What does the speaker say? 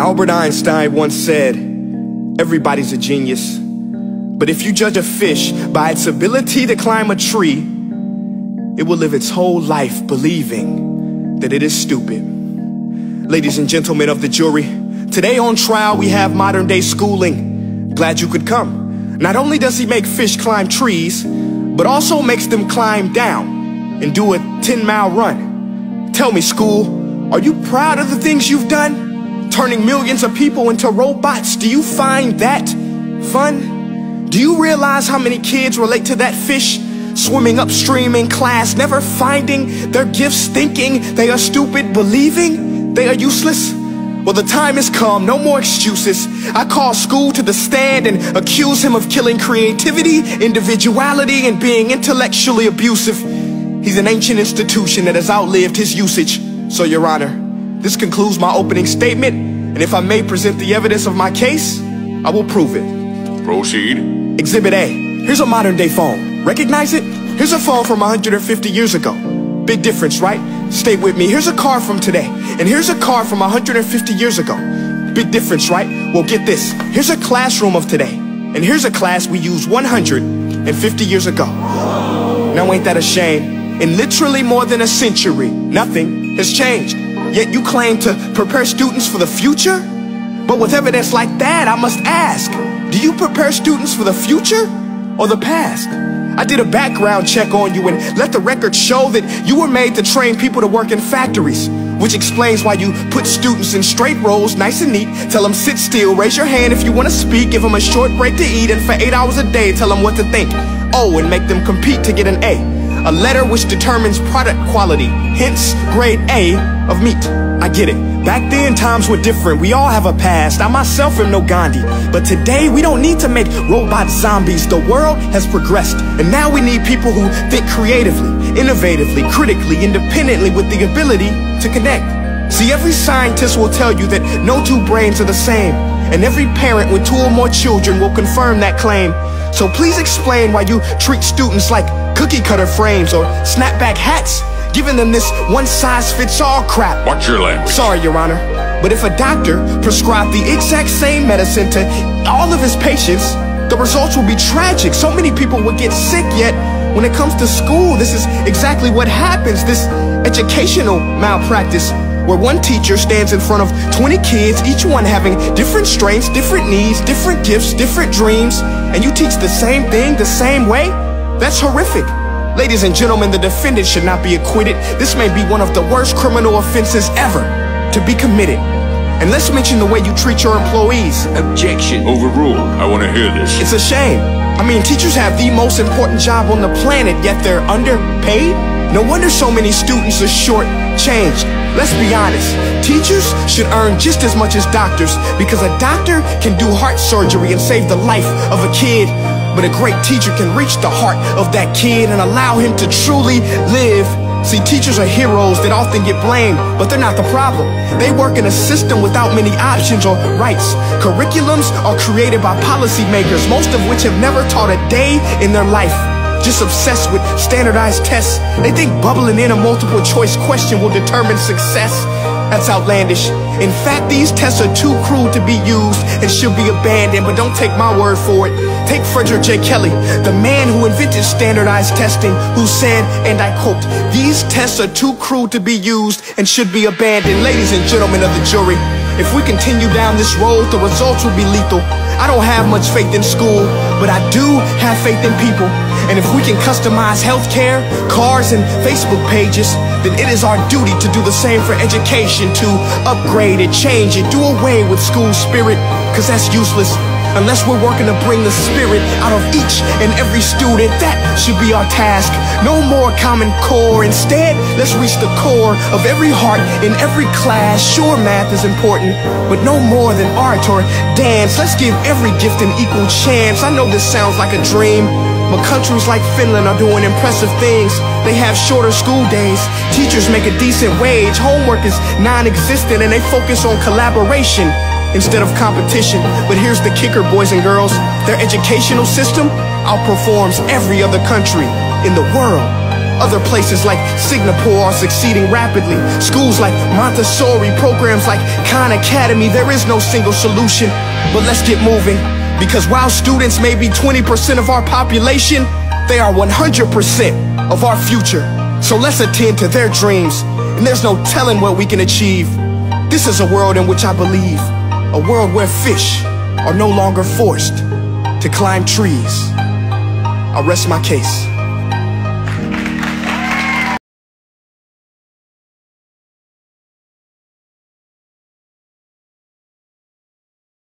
Albert Einstein once said, everybody's a genius, but if you judge a fish by its ability to climb a tree, it will live its whole life believing that it is stupid. Ladies and gentlemen of the jury, today on trial we have modern day schooling. Glad you could come. Not only does he make fish climb trees, but also makes them climb down and do a 10-mile run. Tell me, school, are you proud of the things you've done? Turning millions of people into robots, do you find that fun? Do you realize how many kids relate to that fish swimming upstream in class, never finding their gifts, thinking they are stupid, believing they are useless? Well, the time has come, no more excuses. I call school to the stand and accuse him of killing creativity, individuality, and being intellectually abusive. He's an ancient institution that has outlived his usage. So, Your Honor, this concludes my opening statement, and if I may present the evidence of my case, I will prove it. Proceed. Exhibit A. Here's a modern day phone. Recognize it? Here's a phone from 150 years ago. Big difference, right? Stay with me. Here's a car from today, and here's a car from 150 years ago. Big difference, right? Well, get this. Here's a classroom of today, and here's a class we used 150 years ago. Now ain't that a shame? In literally more than a century, nothing has changed. Yet you claim to prepare students for the future? But with evidence like that, I must ask, do you prepare students for the future or the past? I did a background check on you and let the record show that you were made to train people to work in factories, which explains why you put students in straight rows, nice and neat, tell them sit still, raise your hand if you want to speak, give them a short break to eat, and for 8 hours a day tell them what to think. Oh, and make them compete to get an A letter which determines product quality, hence grade A of meat. I get it. Back then, times were different. We all have a past. I myself am no Gandhi. But today, we don't need to make robot zombies. The world has progressed. And now we need people who think creatively, innovatively, critically, independently, with the ability to connect. See, every scientist will tell you that no two brains are the same. And every parent with 2 or more children will confirm that claim. So please explain why you treat students like cookie cutter frames or snapback hats, giving them this one-size-fits-all crap. Watch your language. Sorry, Your Honor, but if a doctor prescribed the exact same medicine to all of his patients, the results will be tragic. So many people will get sick, yet when it comes to school, this is exactly what happens. This educational malpractice, where one teacher stands in front of 20 kids, each one having different strengths, different needs, different gifts, different dreams, and you teach the same thing the same way? That's horrific. Ladies and gentlemen, the defendant should not be acquitted. This may be one of the worst criminal offenses ever to be committed. And let's mention the way you treat your employees. Objection. Overruled. I want to hear this. It's a shame. I mean, teachers have the most important job on the planet, yet they're underpaid? No wonder so many students are short-changed. Let's be honest, teachers should earn just as much as doctors, because a doctor can do heart surgery and save the life of a kid, but a great teacher can reach the heart of that kid and allow him to truly live. See, teachers are heroes that often get blamed, but they're not the problem. They work in a system without many options or rights. Curriculums are created by policymakers, most of which have never taught a day in their life. Just obsessed with standardized tests. They think bubbling in a multiple choice question will determine success. That's outlandish. In fact, these tests are too cruel to be used and should be abandoned, but don't take my word for it. Take Frederick J. Kelly, the man who invented standardized testing, who said, and I quote, "These tests are too cruel to be used and should be abandoned." Ladies and gentlemen of the jury, if we continue down this road, the results will be lethal. I don't have much faith in school, but I do have faith in people. And if we can customize healthcare, cars, and Facebook pages, then it is our duty to do the same for education, to upgrade it, change it, do away with school spirit, because that's useless. Unless we're working to bring the spirit out of each and every student, that should be our task. No more Common Core. Instead, let's reach the core of every heart in every class. Sure, math is important, but no more than art or dance. Let's give every gift an equal chance. I know this sounds like a dream, but countries like Finland are doing impressive things. They have shorter school days, teachers make a decent wage, homework is non-existent, and they focus on collaboration instead of competition. But here's the kicker, boys and girls. Their educational system outperforms every other country in the world. Other places like Singapore are succeeding rapidly. Schools like Montessori, programs like Khan Academy. There is no single solution, but let's get moving. Because while students may be 20% of our population, they are 100% of our future. So let's attend to their dreams, and there's no telling what we can achieve. This is a world in which I believe, a world where fish are no longer forced to climb trees. I rest my case.